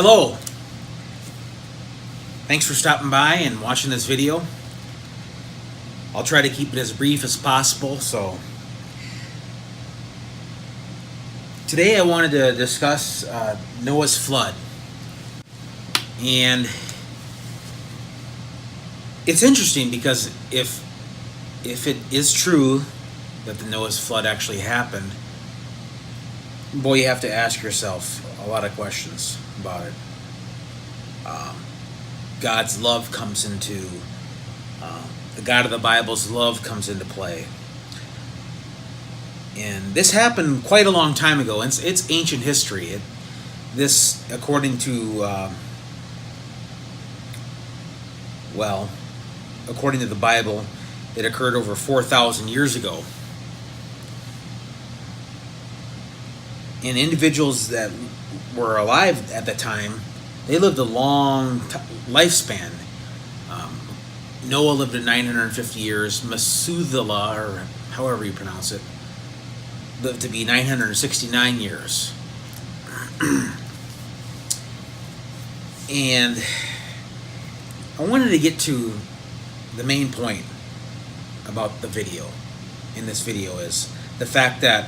Hello. Thanks for stopping by and watching this video. I'll try to keep it as brief as possible. So today I wanted to discuss Noah's flood. And it's interesting because if it is true that the Noah's flood actually happened, boy, you have to ask yourself a lot of questions about it. God's love comes into, the God of the Bible's love comes into play. And this happened quite a long time ago. It's ancient history. This, according to, according to the Bible, it occurred over 4,000 years ago. And individuals that were alive at the time, they lived a long lifespan. Noah lived at 950 years. Methuselah, or however you pronounce it, lived to be 969 years. And I wanted to get to the main point about the video. In this video is the fact that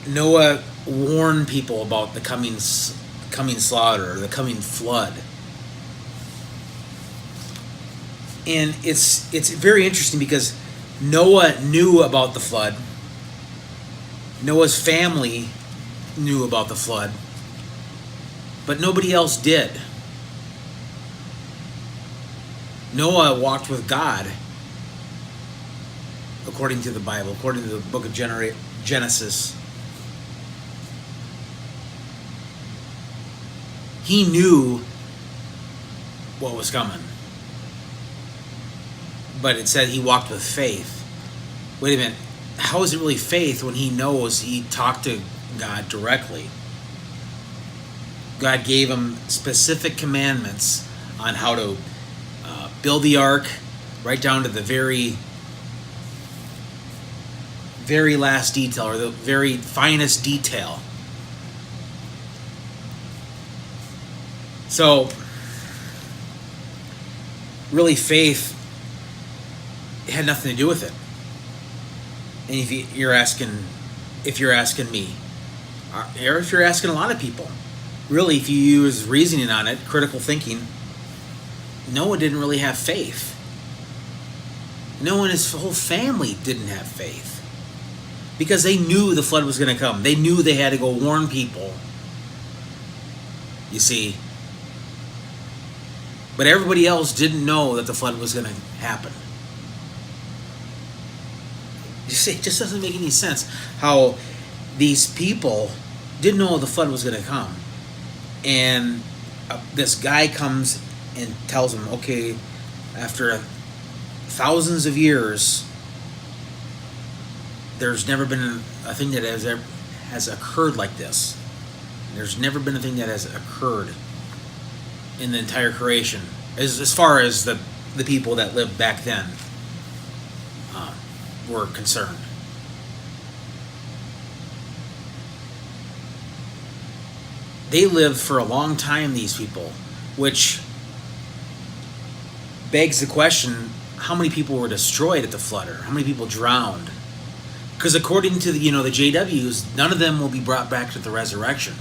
Noah warned people about the coming slaughter, the coming flood. And it's very interesting because Noah knew about the flood. Noah's family knew about the flood, but nobody else did. Noah walked with God, according to the Bible, according to the book of Genesis. He knew what was coming. But it said he walked with faith. Wait a minute. How is it really faith when he knows he talked to God directly? God gave him specific commandments on how to build the ark, right down to the very last detail, or the very finest detail. So, really, faith had nothing to do with it. And if you're asking me, or if you're asking a lot of people, really, if you use reasoning on it, critical thinking, Noah didn't really have faith. Noah and his whole family didn't have faith, because they knew the flood was going to come. They knew they had to go warn people. You see. But everybody else didn't know that the flood was going to happen. You see, it just doesn't make any sense how these people didn't know the flood was going to come. And this guy comes and tells them, okay, after thousands of years, there's never been a thing that has occurred like this. There's never been a thing that has occurred in the entire creation, as far as the people that lived back then were concerned. They lived for a long time, these people, which begs the question, how many people were destroyed at the flood, or how many people drowned? Because according to the JWs, none of them will be brought back to the resurrection.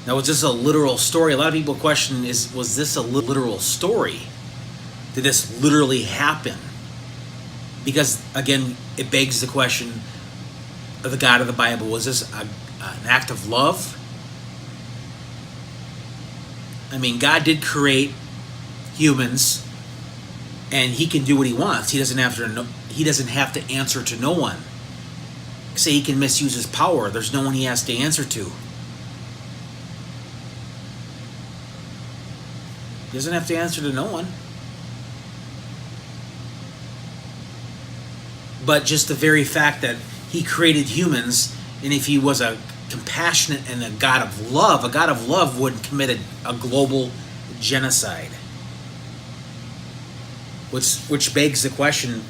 Now, was this a literal story? A lot of people question, was this a literal story? Did this literally happen? Because, again, it begs the question of the God of the Bible. Was this an act of love? I mean, God did create humans, and he can do what he wants. He doesn't have to answer to no one. Say he can misuse his power. There's no one he has to answer to. He doesn't have to answer to no one. But just the very fact that he created humans, and if he was a compassionate and a God of love wouldn't commit a global genocide. Which begs the question,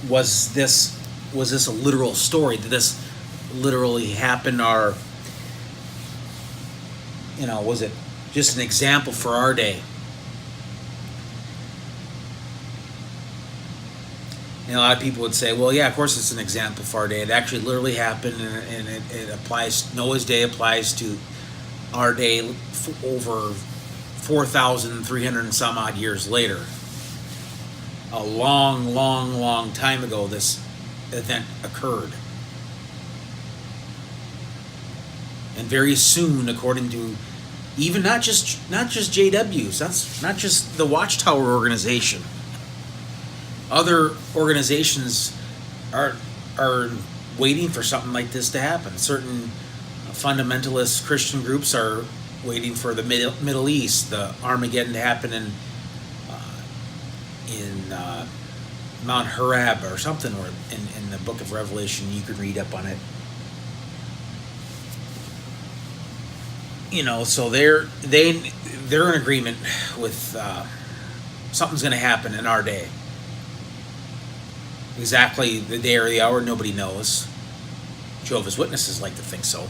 was this a literal story? Did this literally happen, or was it just an example for our day? And a lot of people would say, well, yeah, of course it's an example for our day. It actually literally happened, and it applies. Noah's day applies to our day over 4,300 and some odd years later. A long, long, long time ago, this event occurred. And very soon, according to even not just JWs, that's not just the Watchtower organization. Other organizations are waiting for something like this to happen. Certain fundamentalist Christian groups are waiting for the Middle East, the Armageddon to happen in Mount Horeb or something, or in the book of Revelation. You can read up on it. So they're in agreement with something's going to happen in our day. Exactly the day or the hour, nobody knows. Jehovah's Witnesses like to think so,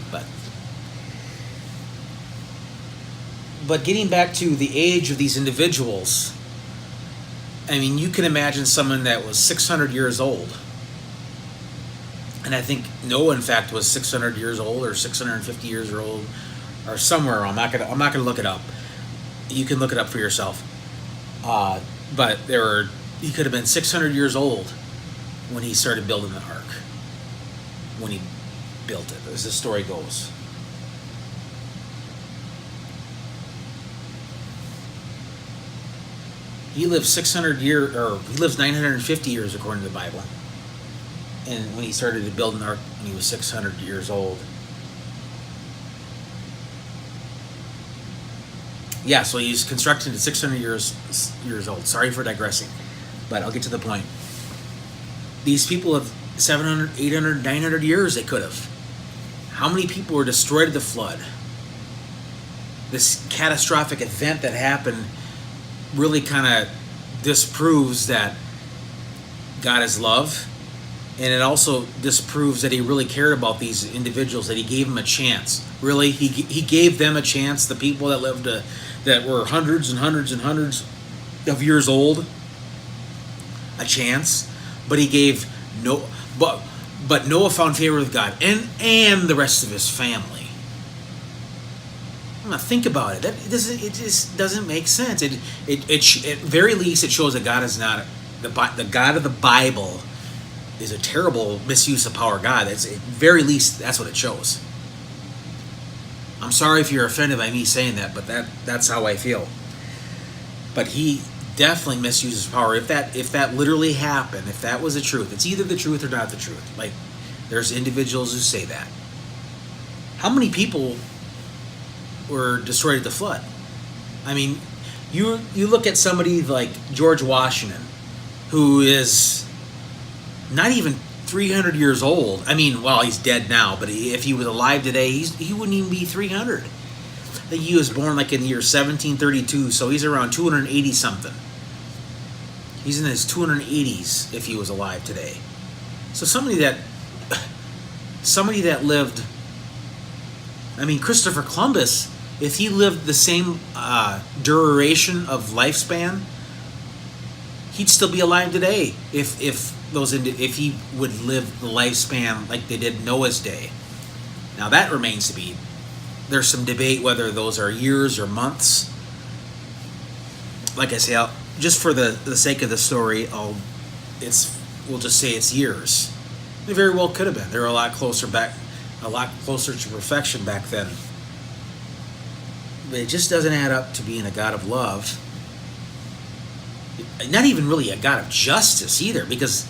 but getting back to the age of these individuals, I mean, you can imagine someone that was 600 years old, and I think Noah, in fact, was 600 years old or 650 years old, or somewhere. I'm not gonna look it up. You can look it up for yourself. But he could have been 600 years old when he started building the ark. When he built it, as the story goes. He lived 600 years, or he lives 950 years according to the Bible. And when he started to build an ark, when he was 600 years old. Yeah, so he's constructed at 600 years old. Sorry for digressing, but I'll get to the point. These people have 700, 800, 900 years they could have. How many people were destroyed in the flood? This catastrophic event that happened really kind of disproves that God is love, and it also disproves that he really cared about these individuals, that he gave them a chance. Really, he gave them a chance, the people that lived that were hundreds and hundreds and hundreds of years old, a chance. But he gave but Noah found favor with God and the rest of his family. Now think about it. It just doesn't make sense. At very least, it shows that God is not the God of the Bible is a terrible misuse of power God. At very least, that's what it shows. I'm sorry if you're offended by me saying that, but that's how I feel. But he definitely misuses power. If that literally happened, if that was the truth, it's either the truth or not the truth. Like, there's individuals who say that. How many people were destroyed at the flood? I mean, you look at somebody like George Washington, who is not even 300 years old. I mean, well, he's dead now, but if he was alive today, he wouldn't even be 300. I think he was born like in the year 1732, so he's around 280 something. He's in his 280s if he was alive today. So somebody that lived, I mean, Christopher Columbus, if he lived the same duration of lifespan, he'd still be alive today if he would live the lifespan like they did Noah's day. Now that remains to be. There's some debate whether those are years or months. Like I say, just for the sake of the story, we'll just say it's years. It very well could have been. They were a lot closer to perfection back then. But it just doesn't add up to being a God of love. Not even really a God of justice either, because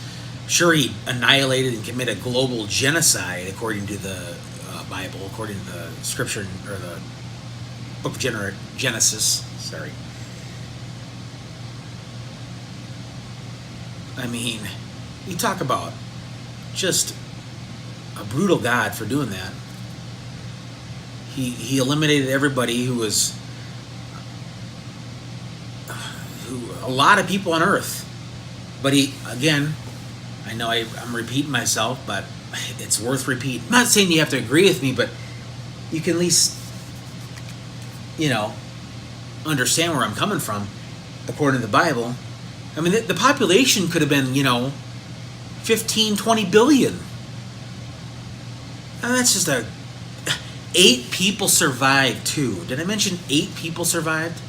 sure, he annihilated and committed global genocide according to the Bible, according to the scripture, or the book of Genesis. Sorry. I mean, you talk about just a brutal God for doing that. He eliminated everybody who a lot of people on earth. But again, I know I'm repeating myself, but it's worth repeating. I'm not saying you have to agree with me, but you can at least you know, understand where I'm coming from, according to the Bible. I mean, the population could have been, 15, 20 billion. And that's just 8 people survived too. Did I mention 8 people survived?